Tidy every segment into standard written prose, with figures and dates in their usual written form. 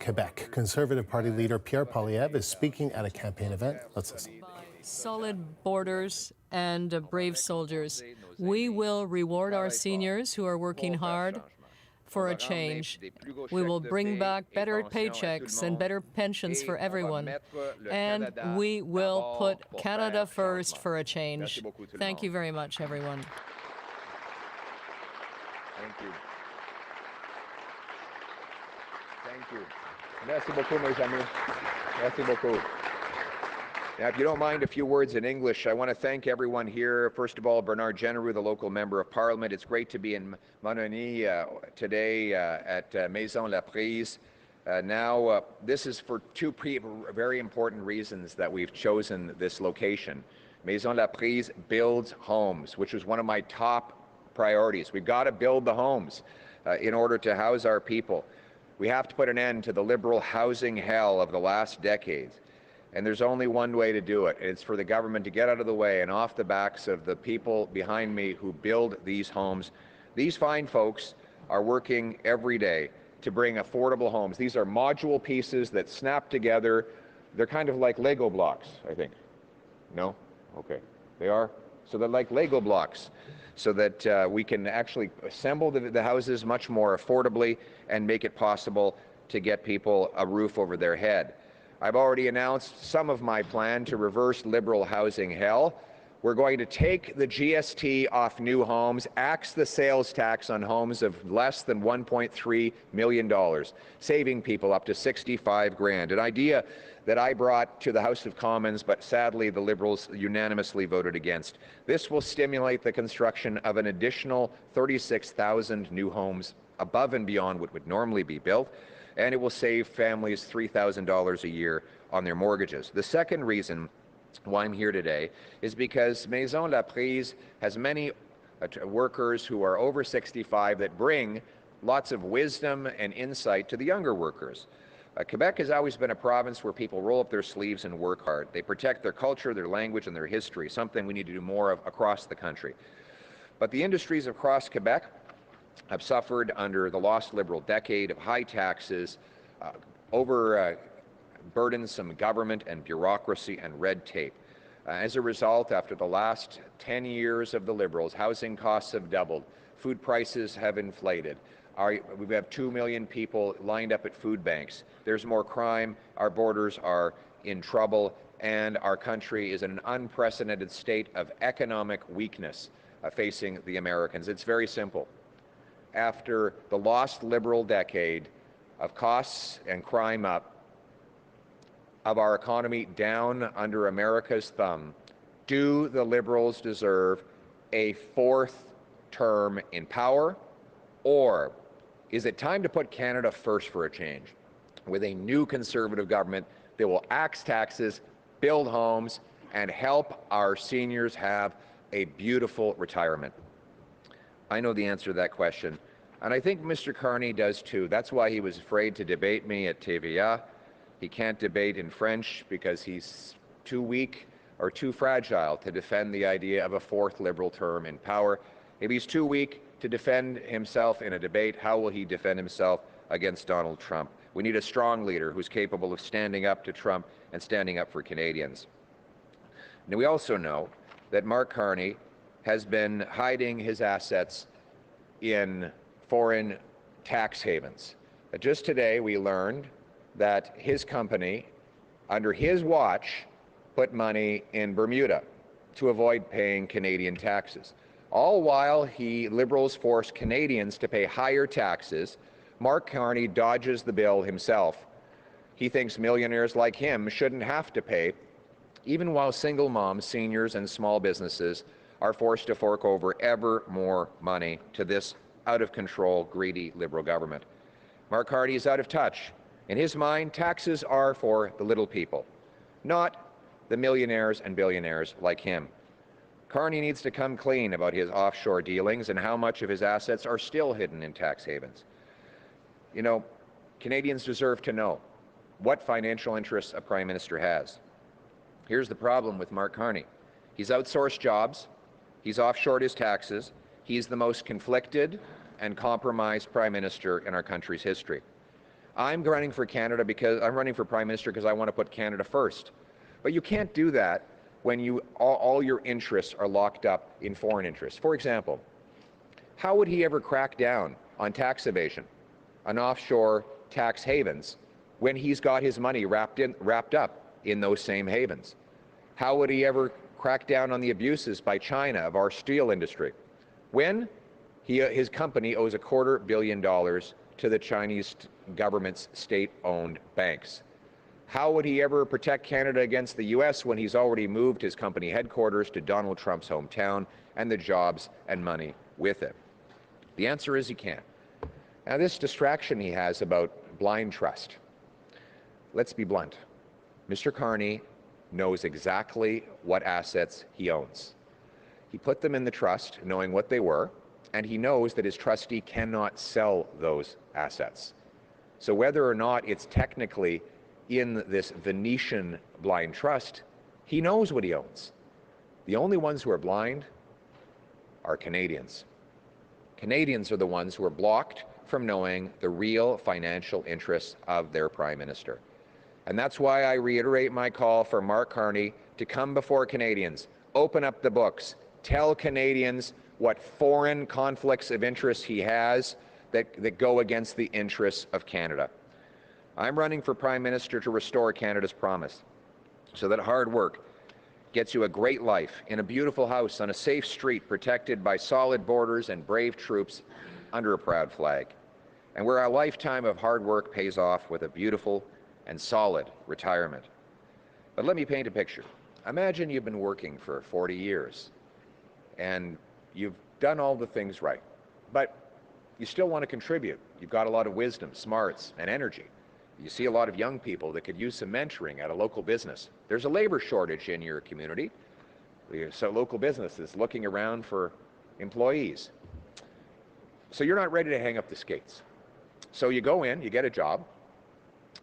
Quebec. Conservative Party leader Pierre Poilievre is speaking at a campaign event. Let's listen. Solid borders and brave soldiers. We will reward our seniors who are working hard for a change. We will bring back better paychecks and better pensions for everyone. And we will put Canada first for a change. Thank you very much, everyone. Thank you. Thank you. Merci beaucoup, mes amis. Merci beaucoup. Now, if you don't mind a few words in English, I want to thank everyone here. First of all, Bernard Genereux, the local member of Parliament. It's great to be in Montmagny today at Maison La Prise. This is for two very important reasons that we've chosen this location. Maison La Prise builds homes, which was one of my top priorities. We've got to build the homes in order to house our people. We have to put an end to the liberal housing hell of the last decades. And there's only one way to do it. It's for the government to get out of the way and off the backs of the people behind me who build these homes. These fine folks are working every day to bring affordable homes. These are module pieces that snap together. They're kind of like Lego blocks, I think. No? Okay. They are? So they're like Lego blocks, so that we can actually assemble the houses much more affordably and make it possible to get people a roof over their head. I've already announced some of my plan to reverse liberal housing hell. We're going to take the GST off new homes, axe the sales tax on homes of less than $1.3 million, saving people up to 65 grand. An idea that I brought to the House of Commons, but sadly the Liberals unanimously voted against. This will stimulate the construction of an additional 36,000 new homes above and beyond what would normally be built, and it will save families $3,000 a year on their mortgages. The second reason why I'm here today is because Maison La Prise has many workers who are over 65 that bring lots of wisdom and insight to the younger workers. Quebec has always been a province where people roll up their sleeves and work hard. They protect their culture, their language, and their history, something we need to do more of across the country. But the industries across Quebec have suffered under the lost Liberal decade of high taxes, burdensome government and bureaucracy and red tape. As a result, after the last 10 years of the Liberals, housing costs have doubled, food prices have inflated. We have 2 million people lined up at food banks. There's more crime, our borders are in trouble, and our country is in an unprecedented state of economic weakness facing the Americans. It's very simple. After the lost Liberal decade of costs and crime up, of our economy down under America's thumb, do the Liberals deserve a fourth term in power, or is it time to put Canada first for a change with a new Conservative government that will axe taxes, build homes, and help our seniors have a beautiful retirement? I know the answer to that question, and I think Mr. Carney does too. That's why he was afraid to debate me at TVA. He can't debate in French because he's too weak or too fragile to defend the idea of a fourth Liberal term in power. If he's too weak to defend himself in a debate, how will he defend himself against Donald Trump? We need a strong leader who's capable of standing up to Trump and standing up for Canadians. Now, we also know that Mark Carney has been hiding his assets in foreign tax havens. Just today, we learned that his company, under his watch, put money in Bermuda to avoid paying Canadian taxes. All while Liberals force Canadians to pay higher taxes, Mark Carney dodges the bill himself. He thinks millionaires like him shouldn't have to pay, even while single moms, seniors, and small businesses are forced to fork over ever more money to this out-of-control, greedy Liberal government. Mark Carney is out of touch. In his mind, taxes are for the little people, not the millionaires and billionaires like him. Carney needs to come clean about his offshore dealings and how much of his assets are still hidden in tax havens. You know, Canadians deserve to know what financial interests a Prime Minister has. Here's the problem with Mark Carney. He's outsourced jobs, he's offshored his taxes, he's the most conflicted and compromised Prime Minister in our country's history. I'm running for Canada because I'm running for Prime Minister because I want to put Canada first. But you can't do that when all your interests are locked up in foreign interests. For example, how would he ever crack down on tax evasion, on offshore tax havens, when he's got his money wrapped up in those same havens? How would he ever crack down on the abuses by China of our steel industry, when his company owes $250 million to the Chinese government's state-owned banks? How would he ever protect Canada against the U.S. when he's already moved his company headquarters to Donald Trump's hometown and the jobs and money with it? The answer is he can't. Now, this distraction he has about blind trust, let's be blunt. Mr. Carney knows exactly what assets he owns. He put them in the trust knowing what they were, and he knows that his trustee cannot sell those assets. So whether or not it's technically in this Venetian blind trust, he knows what he owns. The only ones who are blind are Canadians. Canadians are the ones who are blocked from knowing the real financial interests of their Prime Minister. And that's why I reiterate my call for Mark Carney to come before Canadians, open up the books, tell Canadians what foreign conflicts of interest he has that go against the interests of Canada. I'm running for Prime Minister to restore Canada's promise so that hard work gets you a great life in a beautiful house on a safe street protected by solid borders and brave troops under a proud flag, and where a lifetime of hard work pays off with a beautiful and solid retirement. But let me paint a picture. Imagine you've been working for 40 years and you've done all the things right, but you still want to contribute. You've got a lot of wisdom, smarts, and energy. You see a lot of young people that could use some mentoring at a local business. There's a labor shortage in your community, so local businesses looking around for employees. So you're not ready to hang up the skates. So you go in, you get a job,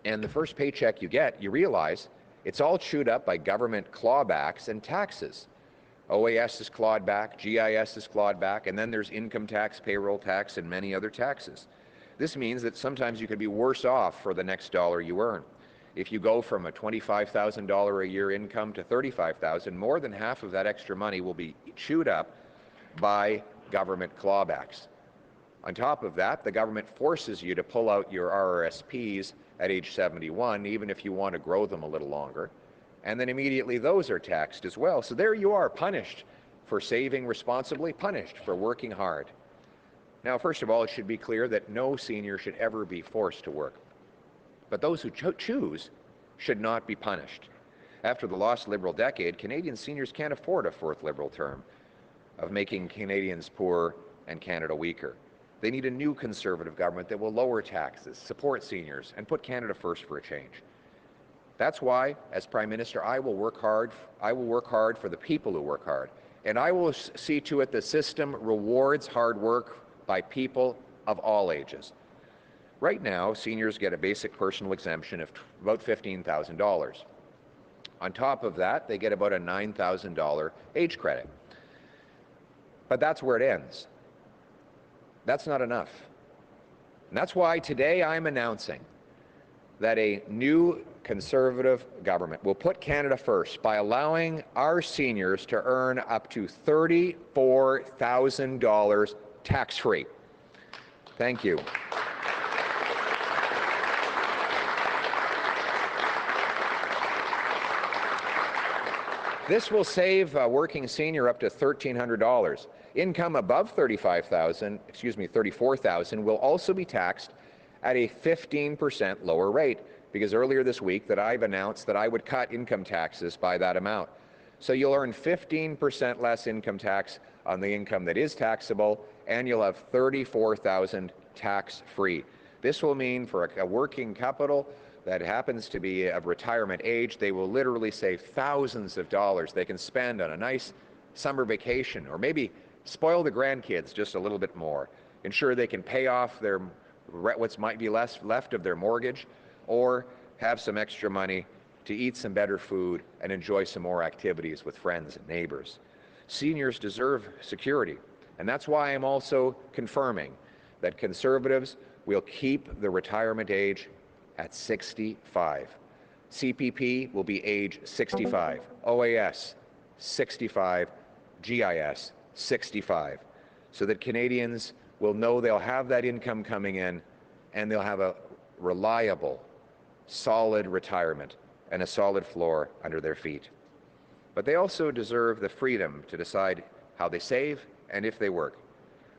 and the first paycheck you get, you realize it's all chewed up by government clawbacks and taxes. OAS is clawed back, GIS is clawed back, and then there's income tax, payroll tax, and many other taxes. This means that sometimes you could be worse off for the next dollar you earn. If you go from a $25,000 a year income to $35,000, more than half of that extra money will be chewed up by government clawbacks. On top of that, the government forces you to pull out your RRSPs at age 71, even if you want to grow them a little longer. And then immediately those are taxed as well. So there you are, punished for saving responsibly, punished for working hard. Now, first of all, it should be clear that no senior should ever be forced to work. But those who choose should not be punished. After the lost Liberal decade, Canadian seniors can't afford a fourth Liberal term of making Canadians poor and Canada weaker. They need a new Conservative government that will lower taxes, support seniors, and put Canada first for a change. That's why, as Prime Minister, I will work hard for the people who work hard. And I will see to it the system rewards hard work by people of all ages. Right now, seniors get a basic personal exemption of about $15,000. On top of that, they get about a $9,000 age credit. But that's where it ends. That's not enough. And that's why today I'm announcing that a new Conservative government will put Canada first by allowing our seniors to earn up to $34,000 tax-free. Thank you. This will save a working senior up to $1,300. Income above $34,000 will also be taxed at a 15% lower rate, because earlier this week that I've announced that I would cut income taxes by that amount. So you'll earn 15% less income tax on the income that is taxable, and you'll have $34,000 tax-free. This will mean for a working couple that happens to be of retirement age, they will literally save thousands of dollars they can spend on a nice summer vacation, or maybe spoil the grandkids just a little bit more, ensure they can pay off their what might be left of their mortgage, or have some extra money to eat some better food and enjoy some more activities with friends and neighbors. Seniors deserve security, and that's why I'm also confirming that Conservatives will keep the retirement age at 65. CPP will be age 65. OAS, 65. GIS, 65. So that Canadians will know they'll have that income coming in and they'll have a reliable, solid retirement and a solid floor under their feet. But they also deserve the freedom to decide how they save and if they work.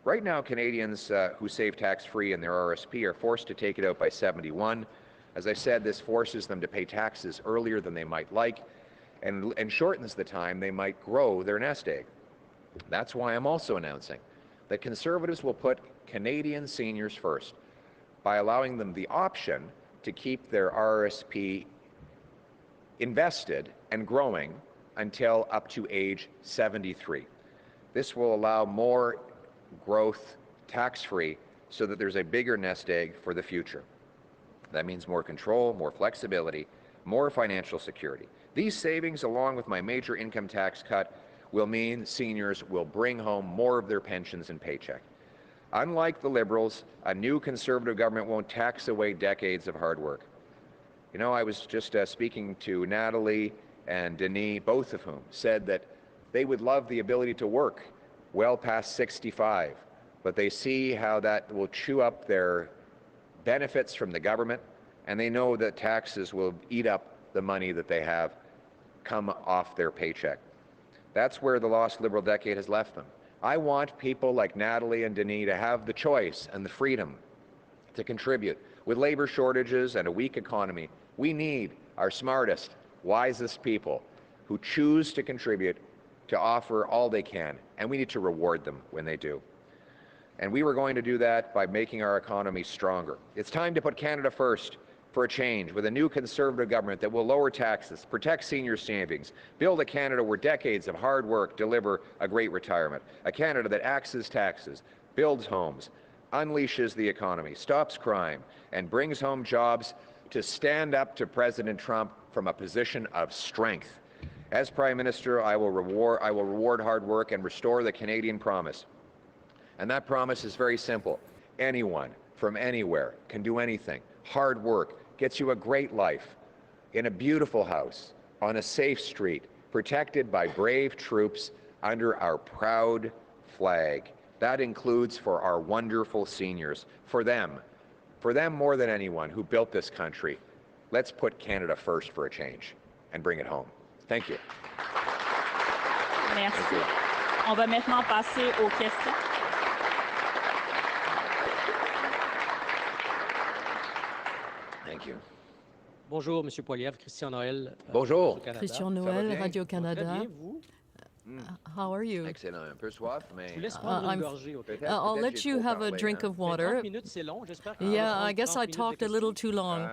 Right now, Canadians who save tax-free in their RSP are forced to take it out by 71. As I said, this forces them to pay taxes earlier than they might like and shortens the time they might grow their nest egg. That's why I'm also announcing that Conservatives will put Canadian seniors first by allowing them the option to keep their RSP invested and growing until up to age 73. This will allow more growth tax-free so that there's a bigger nest egg for the future. That means more control, more flexibility, more financial security. These savings, along with my major income tax cut, will mean seniors will bring home more of their pensions and paycheck. Unlike the Liberals, a new Conservative government won't tax away decades of hard work. You know, I was just speaking to Natalie and Denis, both of whom said that they would love the ability to work well past 65, but they see how that will chew up their benefits from the government, and they know that taxes will eat up the money that they have come off their paycheck. That's where the lost Liberal decade has left them. I want people like Natalie and Denis to have the choice and the freedom to contribute. With labor shortages and a weak economy, we need our smartest, wisest people who choose to contribute, to offer all they can, and we need to reward them when they do. And we were going to do that by making our economy stronger. It's time to put Canada first for a change with a new Conservative government that will lower taxes, protect senior savings, build a Canada where decades of hard work deliver a great retirement, a Canada that axes taxes, builds homes, unleashes the economy, stops crime, and brings home jobs to stand up to President Trump from a position of strength. As Prime Minister, I will reward hard work and restore the Canadian promise. And that promise is very simple. Anyone from anywhere can do anything. Hard work gets you a great life in a beautiful house, on a safe street, protected by brave troops under our proud flag. That includes for our wonderful seniors, for them more than anyone who built this country. Let's put Canada first for a change and bring it home. Thank you. Merci. On va maintenant passer aux questions. Thank you. Bonjour, Monsieur Poilievre, Christian Noël. Bonjour. Christian Ça va Noël, bien? Radio-Canada. Très bien, vous? How are you? Excellent. Un peu soif, mais... Je vous laisse prendre I'm- une gorgée, OK? I'll let you have a drink of water. 30 minutes, c'est long. J'espère que Yeah, I guess I talked a little too long.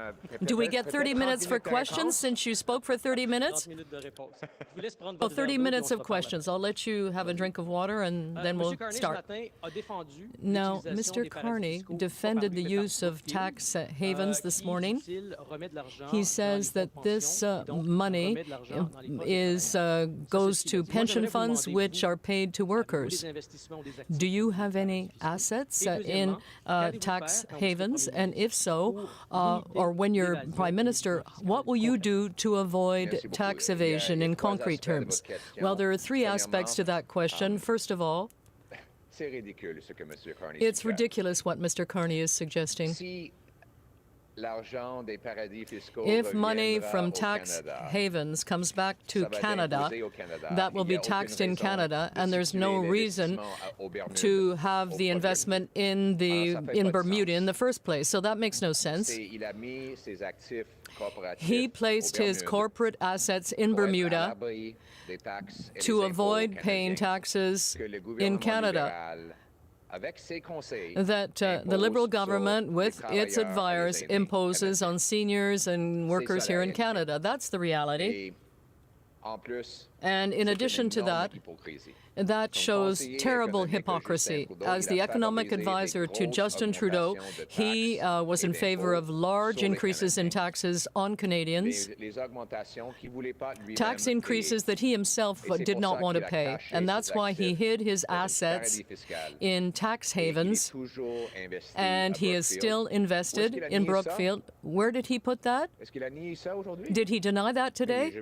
Do we get 30 minutes for questions since you spoke for 30 minutes? 30 minutes de réponse. Je vous laisse prendre Oh, votre 30 verre d'eau, minutes puis on of se reparle questions. I'll let you have a drink of water and après. then we'll Monsieur Carney, start. ce matin, a défendu Now, l'utilisation Mr. des paradis Carney fiscaux, defended pas the par use les of pétroliers, tax havens this qui, morning. dit-il, remet de l'argent He dans says les that fonds de this pension, et donc money remet de l'argent dans les poches des is travailleurs. goes ce qu'il to a dit. Moi, pension j'aimerais vous funds demander, which vous, are paid to avez-vous workers. des investissements ou des actifs Do you have dans les any paradis fiscaux? assets Et in deuxièmement, qu'allez-vous tax faire quand vous serez havens? Premier And ministre if so, pour or when limiter you're l'évasion Prime et Minister, l'évasion what will you do to avoid Merci beaucoup. tax Il y a evasion in trois concrete aspects de votre terms? question. Well, there are three Premièrement, aspects to that question. First of all, c'est ridicule ce que M. Carney it's suggère. ridiculous what Mr. Carney is suggesting. Si l'argent des paradis fiscaux If money reviendra from au tax Canada, havens comes back to ça va être Canada, imposé au Canada. that will Il y be a aucune taxed in raison Canada, de and there's no situer reason l'investissement aux Bermudes, to have aux the Bermudes. investment in Alors, ça fait pas de Bermuda sens. in the first place. So that makes no sense. Il a mis ses actifs corporatifs He aux placed his Bermudes corporate assets in pour être à Bermuda l'abri des taxes et to des impôts avoid paying canadiens taxes que le in gouvernement Canada. libéral, avec ses conseils, That the impose Liberal sur government, les with its travailleurs et les advisors, aînés imposes canadiens. on seniors and workers ça, here la in réalité. Canada. That's the reality. Et en plus, And in addition to that, that shows terrible hypocrisy. As the economic advisor to Justin Trudeau, he was in favor of large increases in taxes on Canadians, tax increases that he himself did not want to pay. And that's why he hid his assets in tax havens, and he is still invested in Brookfield. Where did he put that? Did he deny that today?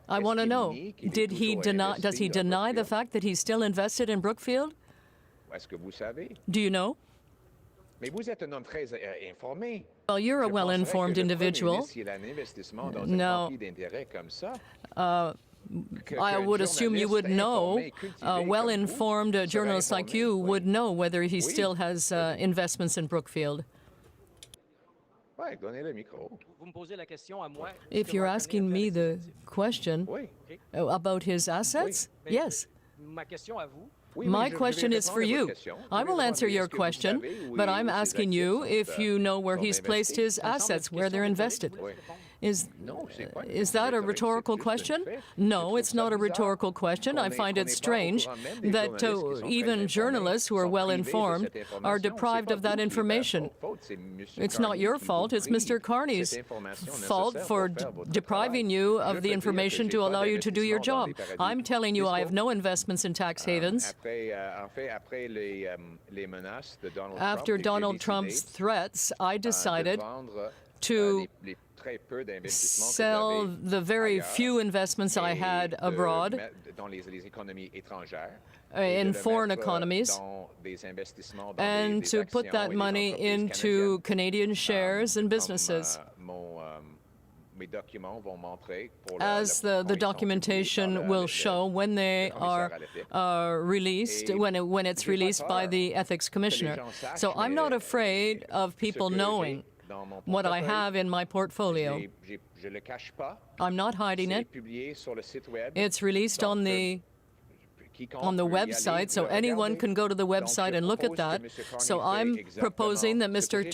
I want to know, does he deny the fact that he's still invested in Brookfield? Do you know? Well, you're a well-informed individual. Now, I would assume you would know, well-informed journalists like you would know whether he still has investments in Brookfield. If you're asking me the question about his assets, yes. My question is for you. I will answer your question, but I'm asking you if you know where he's placed his assets, where they're invested. Is that a rhetorical question? No, it's not a rhetorical question. I find it strange that even journalists who are well-informed are deprived of that information. It's not your fault. It's Mr. Carney's fault for depriving you of the information to allow you to do your job. I'm telling you I have no investments in tax havens. After Donald Trump's threats, I decided to sell the very few investments I had abroad in foreign economies and to put that money into Canadian shares and businesses. As the documentation will show when they are released, when it's released by the Ethics Commissioner. So I'm not afraid of people knowing what I have in my portfolio. I'm not hiding it. It's released on the website, so anyone can go to the website and look at that. So I'm proposing that Mr.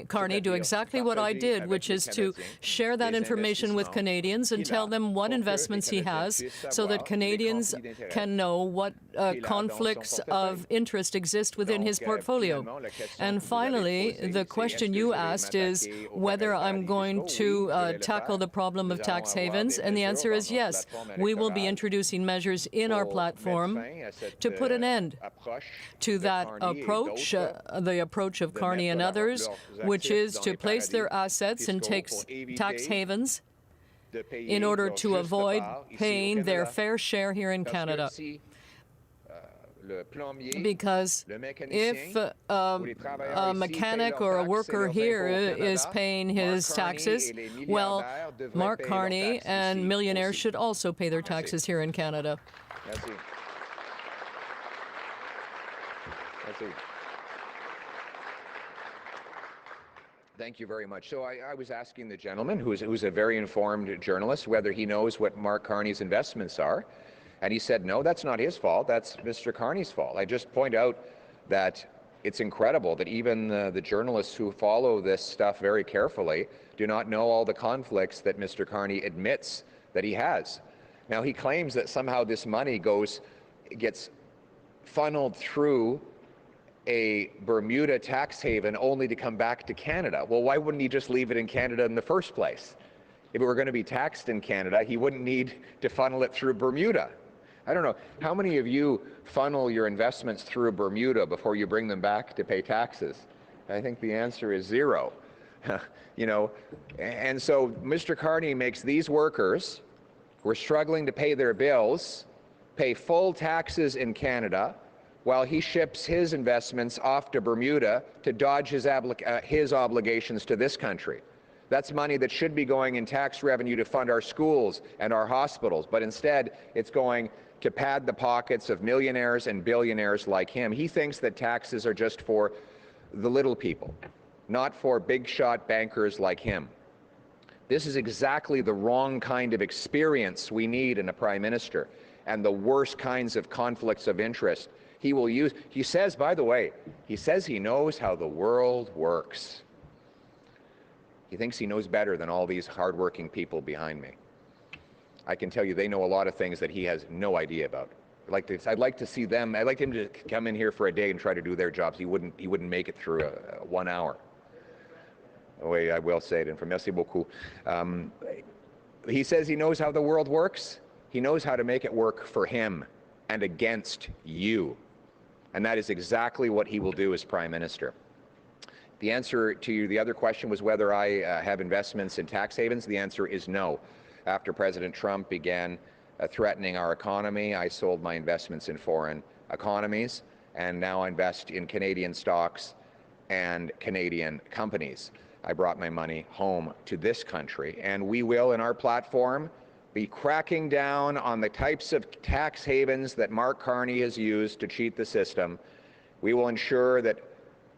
Carney do exactly what I did, which is to share that information with Canadians and tell them what investments he has so that Canadians can know what conflicts of interest exist within his portfolio. And finally, the question you asked is whether I'm going to tackle the problem of tax havens, and the answer is yes. We will be introducing measures in our platform to put an end to that approach, the approach of Carney and others, which is to place their assets in tax havens in order to avoid paying their fair share here in Canada. Because if a mechanic or a worker here is paying his taxes, well, Mark Carney and millionaires should also pay their taxes here in Canada. Thank you very much. So I was asking the gentleman, who's a very informed journalist, whether he knows what Mark Carney's investments are. And he said, no, that's not his fault. That's Mr. Carney's fault. I just point out that it's incredible that even the journalists who follow this stuff very carefully do not know all the conflicts that Mr. Carney admits that he has. Now, he claims that somehow this money gets funneled through a Bermuda tax haven only to come back to Canada. Well, why wouldn't he just leave it in Canada in the first place? If it were going to be taxed in Canada, he wouldn't need to funnel it through Bermuda. I don't know, how many of you funnel your investments through Bermuda before you bring them back to pay taxes? I think the answer is zero. And so Mr. Carney makes these workers who are struggling to pay their bills pay full taxes in Canada, while he ships his investments off to Bermuda to dodge his obligations to this country. That's money that should be going in tax revenue to fund our schools and our hospitals, but instead it's going to pad the pockets of millionaires and billionaires like him. He thinks that taxes are just for the little people, not for big shot bankers like him. This is exactly the wrong kind of experience we need in a prime minister, and the worst kinds of conflicts of interest he will use. He says, by the way, he says he knows how the world works. He thinks he knows better than all these hardworking people behind me. I can tell you they know a lot of things that he has no idea about. I'd like to see them. I'd like him to come in here for a day and try to do their jobs. He wouldn't make it through 1 hour. Oui, I will say it. And merci beaucoup. He says he knows how the world works. He knows how to make it work for him and against you. And that is exactly what he will do as Prime Minister. The answer to the other question was whether I have investments in tax havens. The answer is no. After President Trump began threatening our economy, I sold my investments in foreign economies, and now I invest in Canadian stocks and Canadian companies. I brought my money home to this country, and we will, in our platform, be cracking down on the types of tax havens that Mark Carney has used to cheat the system. We will ensure that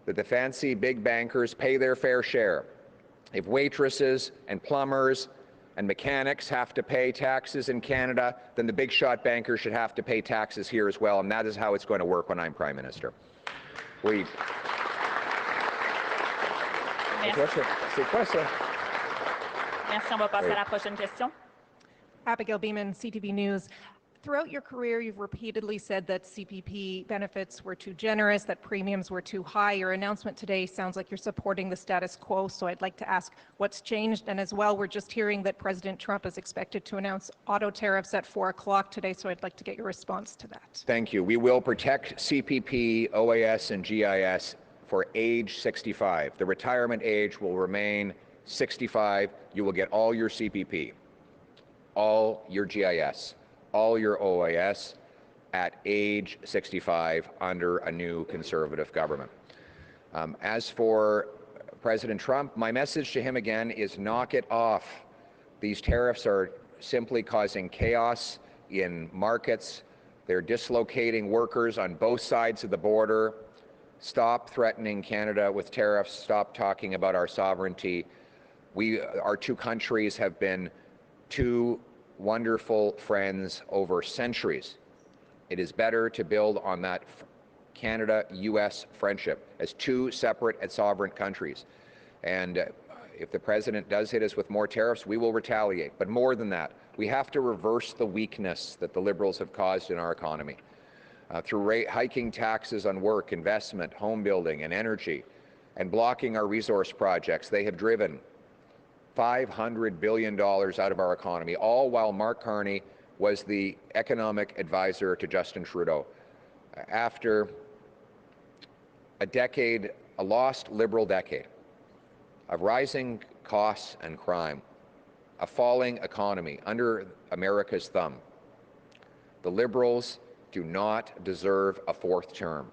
the fancy big bankers pay their fair share. If waitresses and plumbers and mechanics have to pay taxes in Canada, then the big shot bankers should have to pay taxes here as well, and that is how it's going to work when I'm Prime Minister. Oui. C'est quoi ça? Merci. On va passer à la prochaine question. Abigail Beeman, CTV News. Throughout your career, you've repeatedly said that CPP benefits were too generous, that premiums were too high. Your announcement today sounds like you're supporting the status quo, so I'd like to ask what's changed. And as well, we're just hearing that President Trump is expected to announce auto tariffs at 4 o'clock today, so I'd like to get your response to that. Thank you. We will protect CPP, OAS, and GIS for age 65. The retirement age will remain 65. You will get all your CPP, all your GIS, all your OAS at age 65 under a new Conservative government. As for President Trump, my message to him again is knock it off. These tariffs are simply causing chaos in markets. They're dislocating workers on both sides of the border. Stop threatening Canada with tariffs. Stop talking about our sovereignty. Our two countries have been two wonderful friends over centuries. It is better to build on that Canada-U.S. friendship as two separate and sovereign countries. And if the president does hit us with more tariffs, we will retaliate. But more than that, we have to reverse the weakness that the Liberals have caused in our economy. Through hiking taxes on work, investment, home building, and energy, and blocking our resource projects, they have driven $500 billion out of our economy, all while Mark Carney was the economic advisor to Justin Trudeau. After a decade, a lost Liberal decade of rising costs and crime, a falling economy under America's thumb, the Liberals do not deserve a fourth term.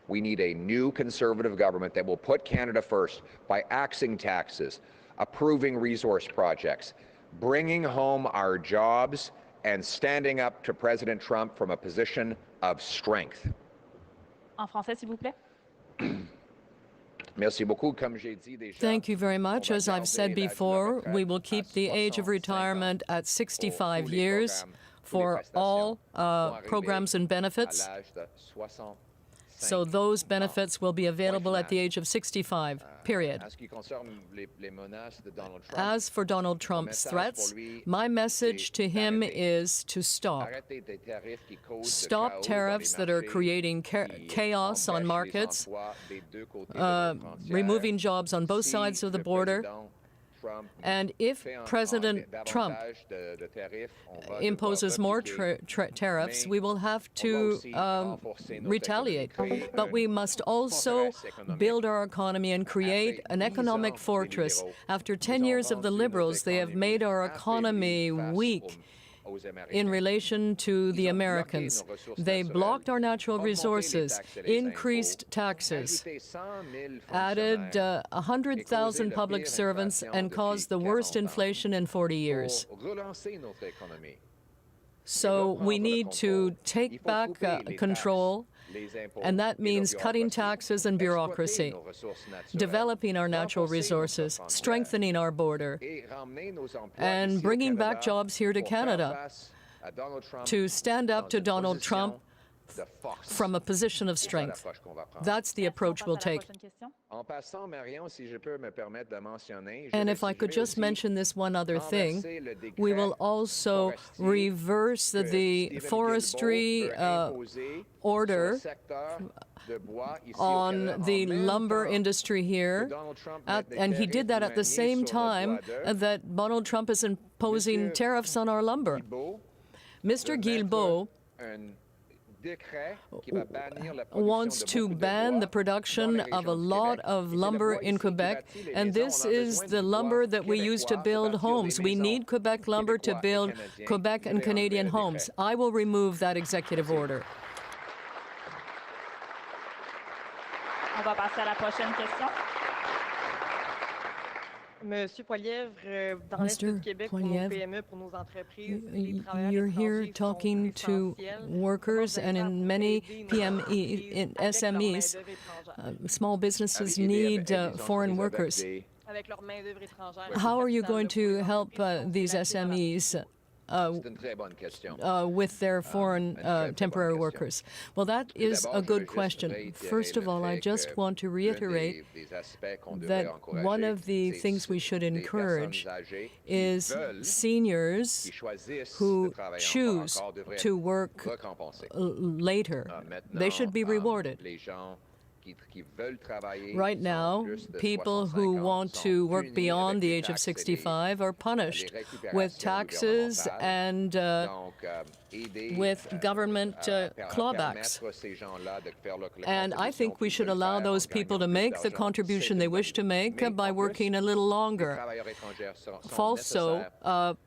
We need a new Conservative government that will put Canada first by axing taxes, approving resource projects, bringing home our jobs, and standing up to President Trump from a position of strength. En français, s'il vous plaît. Merci beaucoup. Comme j'ai dit déjà, Thank you very much. As I've said before, we will keep the age of retirement at 65 years for all programs and benefits. So those benefits will be available at the age of 65, period. As for Donald Trump's threats, my message to him is to stop. Stop tariffs that are creating chaos on markets, removing jobs on both sides of the border. And if President Trump imposes more tariffs, we will have to retaliate. But we must also build our economy and create an economic fortress. After 10 years of the Liberals, they have made our economy weak in relation to the Americans. They blocked our natural resources, increased taxes, added 100,000 public servants, and caused the worst inflation in 40 years. So we need to take back control, and that means cutting taxes and bureaucracy, developing our natural resources, strengthening our border, and bringing back jobs here to Canada to stand up to Donald Trump from a position of strength. That's the approach we'll take. En passant, Marion, si je peux me permettre de mentionner, And if I could just mention this one other thing, we will also reverse the forestry order on the lumber industry here. And he did that at the same time that Donald Trump is imposing tariffs on our lumber. Mr. Guilbeault wants to ban the production of a lot of lumber in Quebec, and this is the lumber that we use to build homes. We need Quebec lumber to build Quebec and Canadian homes. I will remove that executive order. On va passer à la prochaine question. Monsieur Poilievre, dans l'Est du Québec, pour nos PME, pour nos entreprises, les travailleurs You're here étrangers talking sont to essentiels. workers, and in many PME, in SMEs, small businesses need foreign workers. Avec leur main-d'œuvre étrangère. How are you going to help these SMEs C'est une très bonne question. with their foreign temporary workers? Well, that is a good question. First of all, I just want to reiterate that one of the things we should encourage is seniors who choose to work later. They should be rewarded. Right now, people who want to work beyond the age of 65 are punished with taxes and with government clawbacks. And I think we should allow those people to make the contribution they wish to make by working a little longer. Also,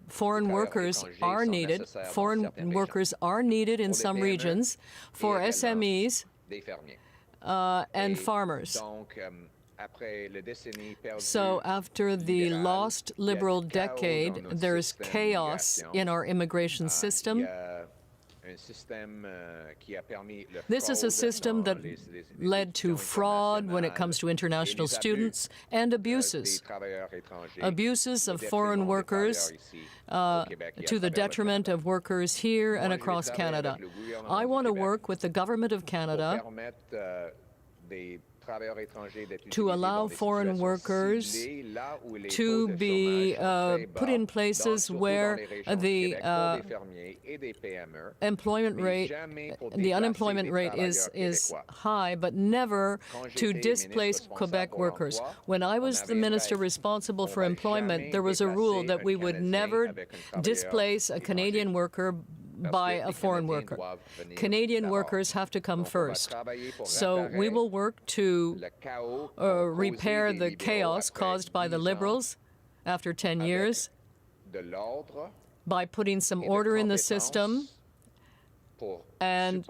foreign workers are needed. Foreign workers are needed in some regions for SMEs and farmers. So after the lost Liberal decade, there's chaos in our immigration system. This is a system that led to fraud when it comes to international students and abuses. Abuses of foreign workers to the detriment of workers here and across Canada. I want to work with the Government of Canada to allow foreign workers to be put in places where the unemployment rate is high, but never to displace Quebec workers. When I was the minister responsible for employment, there was a rule that we would never displace a Canadian worker by a foreign worker. Canadian workers have to come first. So we will work to repair the chaos caused by the Liberals after 10 years by putting some order in the system and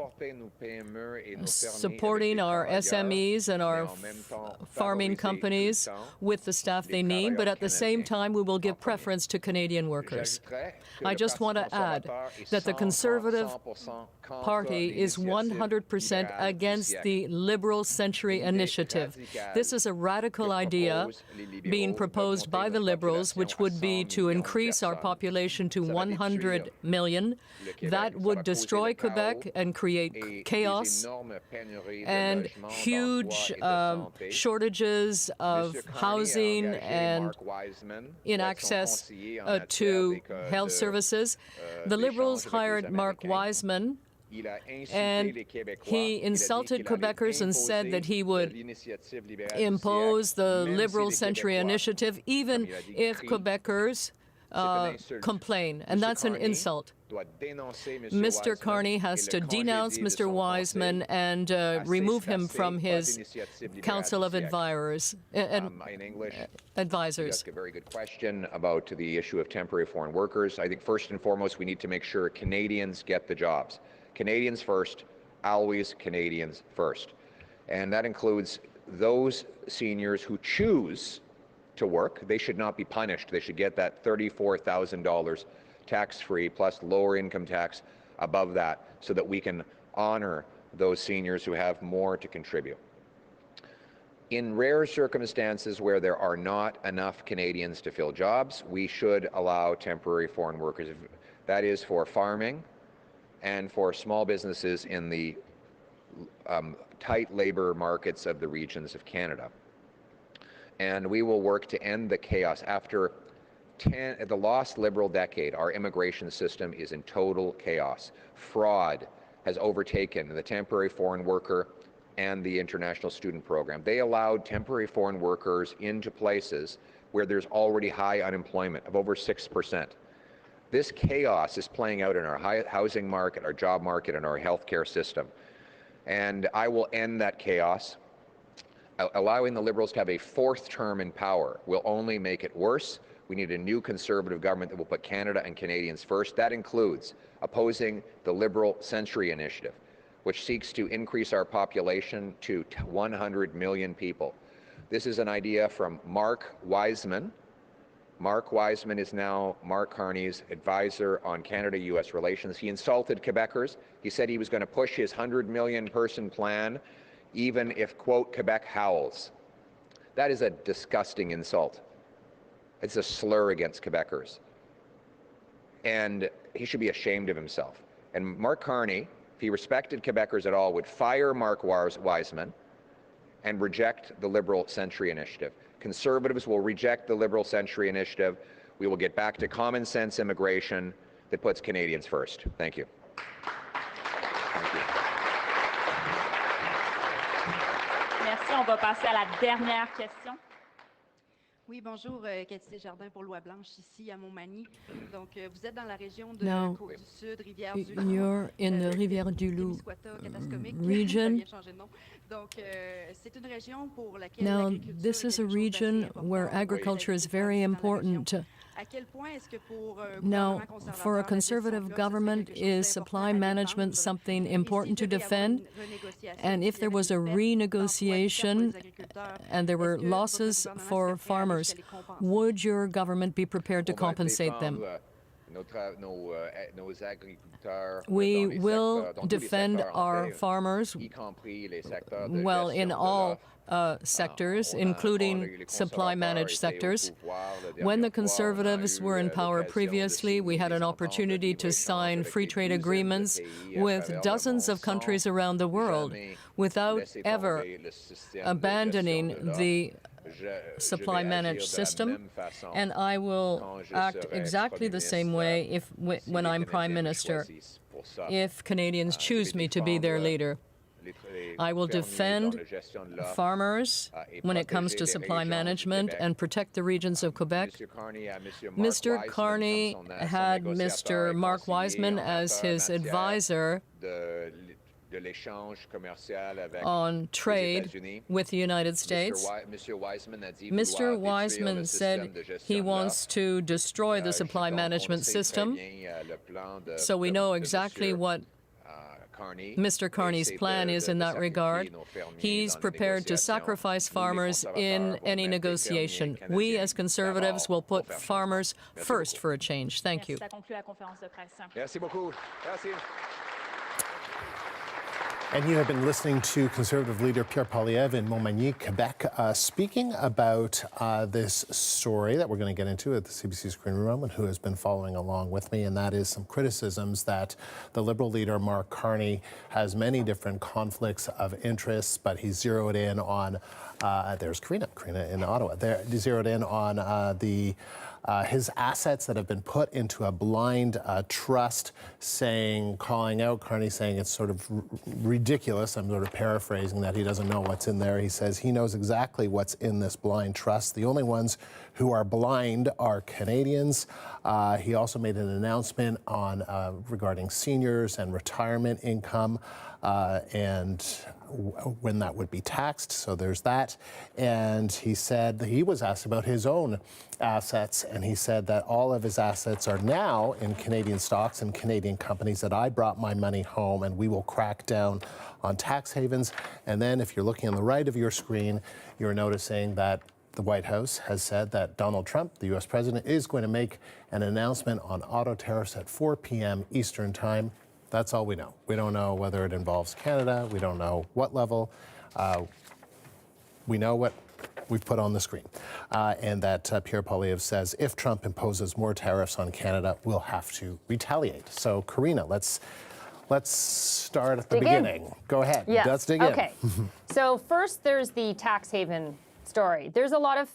supporting our SMEs and our farming companies with the staff they need, but at the same time we will give preference to Canadian workers. I just want to add that the Conservative Party is 100% against the Liberal Century Initiative. This is a radical idea being proposed by the Liberals, which would be to increase our population to 100 million. That would destroy Quebec and create chaos and huge shortages of housing and in access to health services. The Liberals hired Mark Wiseman, and he insulted Quebecers and said that he would impose the Liberal Century Initiative even if Quebecers complain, and that's an insult. Mr. Carney has to denounce Mr. Wiseman and remove him from his Council of Advisors. Advisors. You ask a very good question about the issue of temporary foreign workers. I think first and foremost we need to make sure Canadians get the jobs. Canadians first, always Canadians first. And that includes those seniors who choose to work. They should not be punished. They should get that $34,000 tax-free plus lower income tax above that so that we can honor those seniors who have more to contribute. In rare circumstances where there are not enough Canadians to fill jobs, we should allow temporary foreign workers. That is for farming and for small businesses in the tight labor markets of the regions of Canada. and we will work to end the chaos. After the lost Liberal decade, our immigration system is in total chaos. Fraud has overtaken the temporary foreign worker and the international student program. They allowed temporary foreign workers into places where there's already high unemployment of over 6%. This chaos is playing out in our housing market, our job market, and our healthcare system. And I will end that chaos. Allowing the Liberals to have a fourth term in power will only make it worse. We need a new Conservative government that will put Canada and Canadians first. That includes opposing the Liberal Century Initiative, which seeks to increase our population to 100 million people. This is an idea from Mark Wiseman. Mark Wiseman is now Mark Carney's advisor on Canada-U.S. relations. He insulted Quebecers. He said he was going to push his 100 million person plan even if, quote, Quebec howls. That is a disgusting insult. It's a slur against Quebecers. And he should be ashamed of himself. And Mark Carney, if he respected Quebecers at all, would fire Mark Wiseman and reject the Liberal Century Initiative. Conservatives will reject the Liberal Century Initiative. We will get back to common sense immigration that puts Canadians first. Thank you. Thank you. Merci. On va passer à la dernière question. Oui, bonjour, Cathy Desjardins pour Loi Blanche, ici à Montmagny. Donc, vous êtes dans la région de Now, Côte-du-Sud, Rivière-du-Loup. you're in the Rivière-du-Loup region. Donc, c'est une région pour laquelle Now, l'agriculture this est is a quelque chose region d'assez important where pour les agriculture is agriculteurs very dans la région. important. À quel point est-ce que pour Now, gouvernement conservateur, for a la gestion conservative de l'offre, government, c'est quelque chose is supply d'important à management défendre? something Et important to s'il devait y avoir defend? une renégociation, And if s'il y there avait was a une perte d'emploi renegotiation pour les agriculteurs, and there were est-ce que votre losses gouvernement for serait prêt à aller farmers, jusqu'à les compenser? would your government be prepared to On va compensate them? défendre nos agriculteurs We dans les will secteurs, dans tous les defend secteurs, en our fait, farmers, y compris les secteurs de well, gestion in de all l'offre. sectors, On a- including les supply conservateurs managed étaient au sectors. pouvoir la When the dernière fois, on a Conservatives were in eu power l'occasion de previously, we signer had des an ententes de opportunity to libre-échange sign avec free des trade douzaines de agreements pays à with travers le dozens monde of countries sans around the world jamais without laisser ever tomber le système de abandoning gestion de l'offre. the Je supply vais managed agir de la system, même façon and I will quand je act serai exactly the Premier same ministre, way si when les I'm Prime Canadiens me Minister, choisissent pour ça. if Canadians Je choose vais me to be their défendre leader. I will fermiers dans defend la gestion de l'offre, farmers et when it comes protéger to les supply régions du management Québec. and protect the regions of Quebec. Monsieur Carney a Monsieur Mark Mr. Wiseman Carney comme son had négociateur Mr. et Mark conseiller Wiseman en as matière his advisor de l'échange commercial avec on les trade États-Unis. with the United States. Monsieur Wiseman a dit Mr. vouloir détruire Wiseman le said système de gestion he de wants l'offre. to destroy the supply management system. So we know exactly what Mr. Carney's plan is in that regard. He's prepared to sacrifice farmers in any negotiation. We, as Conservatives, will put farmers first for a change. Thank you. Ça conclut la conférence de presse. Merci beaucoup. Merci. And you have been listening to Conservative leader Pierre Poilievre in Montmagny, Quebec, speaking about this story that we're going to get into at the CBC Screen Room and who has been following along with me, and that is some criticisms that the Liberal leader Mark Carney has many different conflicts of interest, but he zeroed in on, there's Karina in Ottawa, he zeroed in on his assets that have been put into a blind trust, calling out Carney, saying it's sort of ridiculous. I'm sort of paraphrasing that he doesn't know what's in there. He says he knows exactly what's in this blind trust. The only ones who are blind are Canadians. He also made an announcement on regarding seniors and retirement income and when that would be taxed. So there's that. And he said that he was asked about his own assets, and he said that all of his assets are now in Canadian stocks and Canadian companies, that I brought my money home and we will crack down on tax havens. And then if you're looking on the right of your screen, you're noticing that the White House has said that Donald Trump, the U.S. president, is going to make an announcement on auto tariffs at 4 p.m. Eastern time. That's all we know. We don't know whether it involves Canada. We don't know what level. We know what we've put on the screen. And that Pierre Poilievre says if Trump imposes more tariffs on Canada, we'll have to retaliate. So, Karina, let's start at the beginning. Go ahead. Yes. Let's dig in. Okay. So first there's the tax haven story. There's a lot of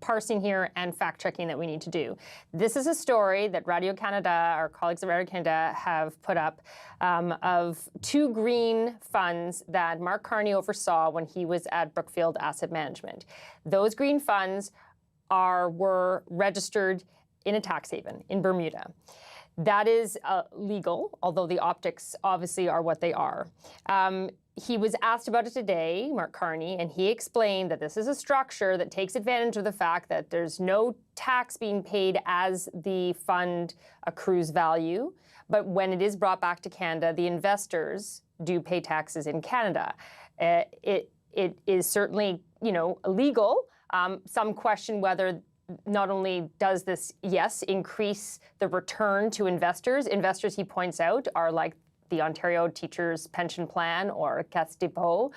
parsing here and fact-checking that we need to do. This is a story that Radio Canada, our colleagues at Radio Canada, have put up of 2 green funds that Mark Carney oversaw when he was at Brookfield Asset Management. Those green funds were registered in a tax haven in Bermuda. That is legal, although the optics obviously are what they are. He was asked about it today, Mark Carney, and he explained that this is a structure that takes advantage of the fact that there's no tax being paid as the fund accrues value. But when it is brought back to Canada, the investors do pay taxes in Canada. It is certainly, illegal. Some question whether not only does this, yes, increase the return to investors. Investors, he points out, are like the Ontario Teachers Pension Plan or Caisse dépôt,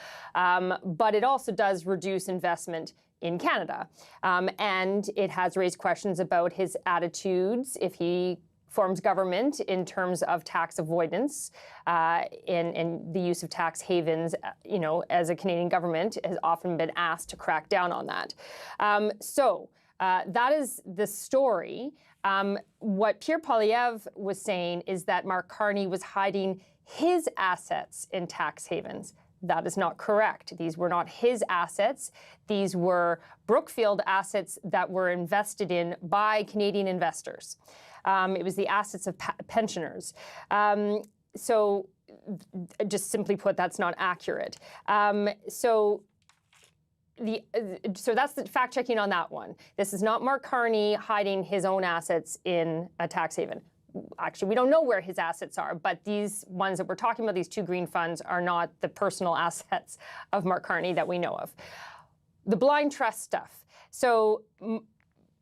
but it also does reduce investment in Canada. And it has raised questions about his attitudes if he forms government in terms of tax avoidance and the use of tax havens, as a Canadian government has often been asked to crack down on that. That is the story. What Pierre Poilievre was saying is that Mark Carney was hiding his assets in tax havens. That is not correct. These were not his assets. These were Brookfield assets that were invested in by Canadian investors. It was the assets of pensioners. So just simply put, that's not accurate. So that's the fact checking on that one. This is not Mark Carney hiding his own assets in a tax haven. Actually, we don't know where his assets are, but these ones that we're talking about, these 2 green funds, are not the personal assets of Mark Carney that we know of. The blind trust stuff. So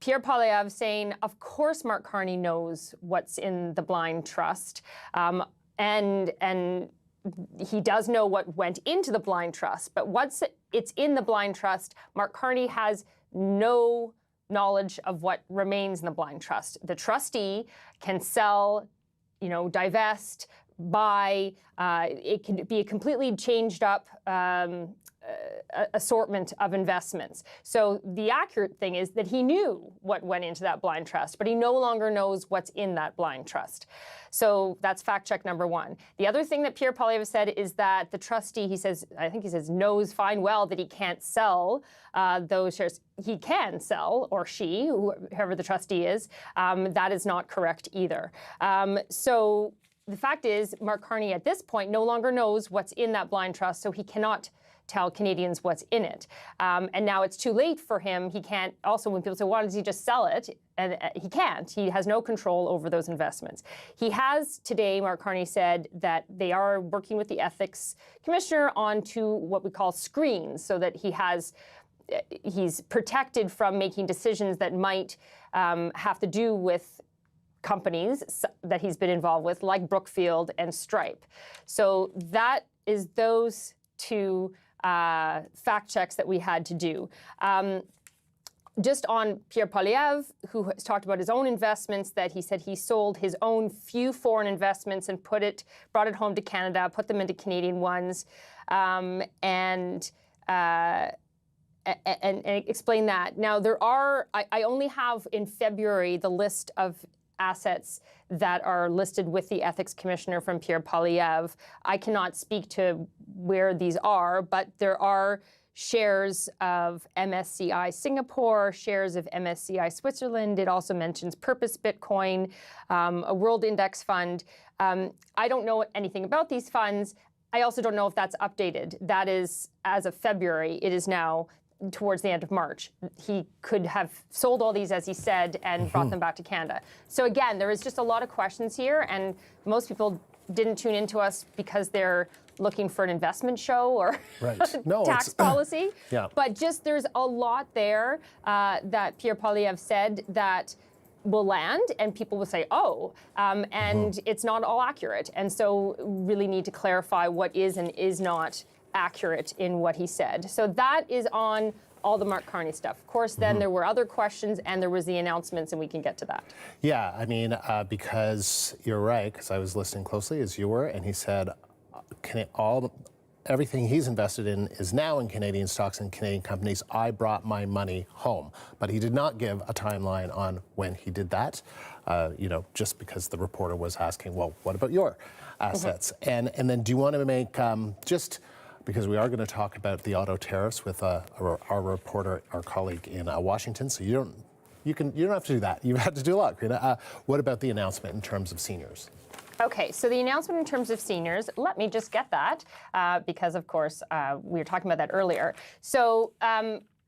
Pierre Poilievre saying, of course Mark Carney knows what's in the blind trust, and he does know what went into the blind trust, but once it's in the blind trust, Mark Carney has no knowledge of what remains in the blind trust. The trustee can sell, divest, buy. It can be a completely changed up assortment of investments. So the accurate thing is that he knew what went into that blind trust, but he no longer knows what's in that blind trust. So that's fact check number 1. The other thing that Pierre Poilievre said is that the trustee, I think he says, knows fine well that he can't sell those shares. He can sell, or she, whoever the trustee is. That is not correct either. So the fact is, Mark Carney at this point no longer knows what's in that blind trust, so he cannot tell Canadians what's in it. And now it's too late for him. He can't, also when people say, why does he just sell it? And he can't. He has no control over those investments. He has today, Mark Carney said, that they are working with the ethics commissioner onto what we call screens, so that he's protected from making decisions that might have to do with companies that he's been involved with, like Brookfield and Stripe. So that is those 2 fact checks that we had to do. Just on Pierre Poilievre, who has talked about his own investments, that he said he sold his own few foreign investments and brought it home to Canada, put them into Canadian ones, and explain that. Now, I only have in February the list of assets that are listed with the ethics commissioner from Pierre Poilievre. I cannot speak to where these are, but there are shares of MSCI Singapore, shares of MSCI Switzerland. It also mentions Purpose Bitcoin, a world index fund. I don't know anything about these funds. I also don't know if that's updated. That is as of February. It is now towards the end of March. He could have sold all these, as he said, and brought them back to Canada. So again, there is just a lot of questions here, and most people didn't tune into us because they're looking for an investment show or tax policy. But just there's a lot there that Pierre Poilievre said that will land, and people will say, and it's not all accurate. And so really need to clarify what is and is not accurate in what he said. So that is on all the Mark Carney stuff. Of course, then there were other questions, and there was the announcements, and we can get to that. Yeah, I mean, because you're right, because I was listening closely as you were, and he said everything he's invested in is now in Canadian stocks and Canadian companies. I brought my money home. But he did not give a timeline on when he did that, just because the reporter was asking, well, what about your assets? And then do you want to make, just because we are going to talk about the auto tariffs with our reporter, our colleague in Washington, so you don't have to do that. You've had to do a lot, Karina. What about the announcement in terms of seniors? Okay, so the announcement in terms of seniors, let me just get that because, of course, we were talking about that earlier. So,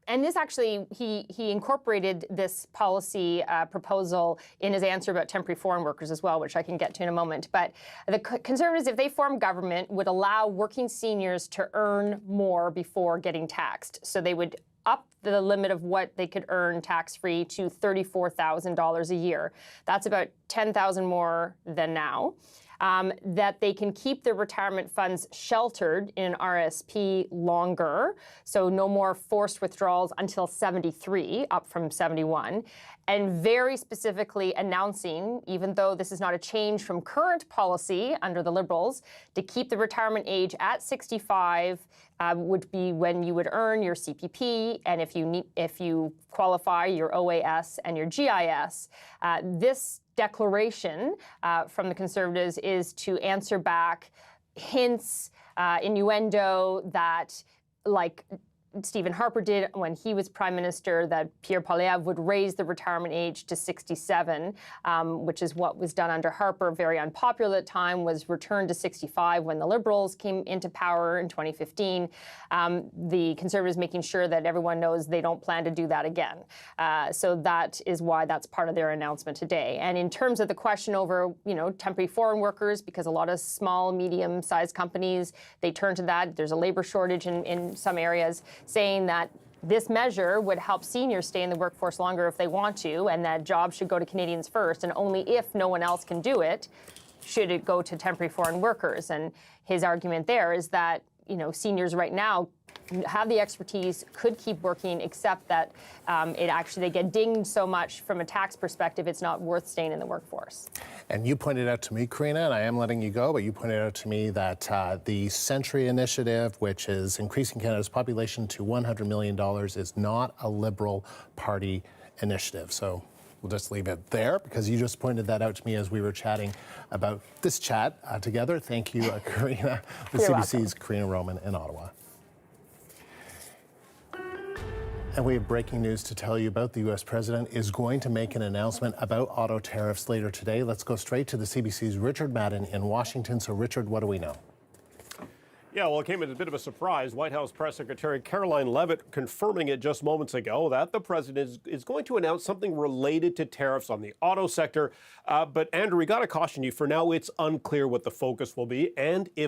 and this actually, he incorporated this policy proposal in his answer about temporary foreign workers as well, which I can get to in a moment. But the Conservatives, if they form government, would allow working seniors to earn more before getting taxed. So they would up the limit of what they could earn tax-free to $34,000 a year. That's about $10,000 more than now. That they can keep their retirement funds sheltered in an RSP longer, so no more forced withdrawals until 73, up from 71, and very specifically announcing, even though this is not a change from current policy under the Liberals, to keep the retirement age at 65 would be when you would earn your CPP, and if you qualify your OAS and your GIS. This declaration from the Conservatives is to answer back hints, innuendo that, like Stephen Harper did when he was Prime Minister, that Pierre Poilievre would raise the retirement age to 67, which is what was done under Harper. Very unpopular at the time, was returned to 65 when the Liberals came into power in 2015. The Conservatives making sure that everyone knows they don't plan to do that again. So that is why that's part of their announcement today. And in terms of the question over, temporary foreign workers, because a lot of small, medium-sized companies, they turn to that. There's a labor shortage in some areas, saying that this measure would help seniors stay in the workforce longer if they want to, and that jobs should go to Canadians first, and only if no one else can do it should it go to temporary foreign workers. And his argument there is that, seniors right now have the expertise, could keep working, except that they get dinged so much from a tax perspective, it's not worth staying in the workforce. And you pointed out to me, Karina, and I am letting you go, but you pointed out to me that the Century Initiative, which is increasing Canada's population to $100 million, is not a Liberal Party initiative. So we'll just leave it there, because you just pointed that out to me as we were chatting about this chat together. Thank you, Karina. You're CBC's welcome. Karina Roman in Ottawa. And we have breaking news to tell you about. The U.S. President is going to make an announcement about auto tariffs later today. Let's go straight to the CBC's Richard Madden in Washington. So, Richard, what do we know? Yeah, well, it came as a bit of a surprise. White House Press Secretary Caroline Leavitt confirming it just moments ago that the president is going to announce something related to tariffs on the auto sector. But, Andrew, we got to caution you, for now it's unclear what the focus will be and if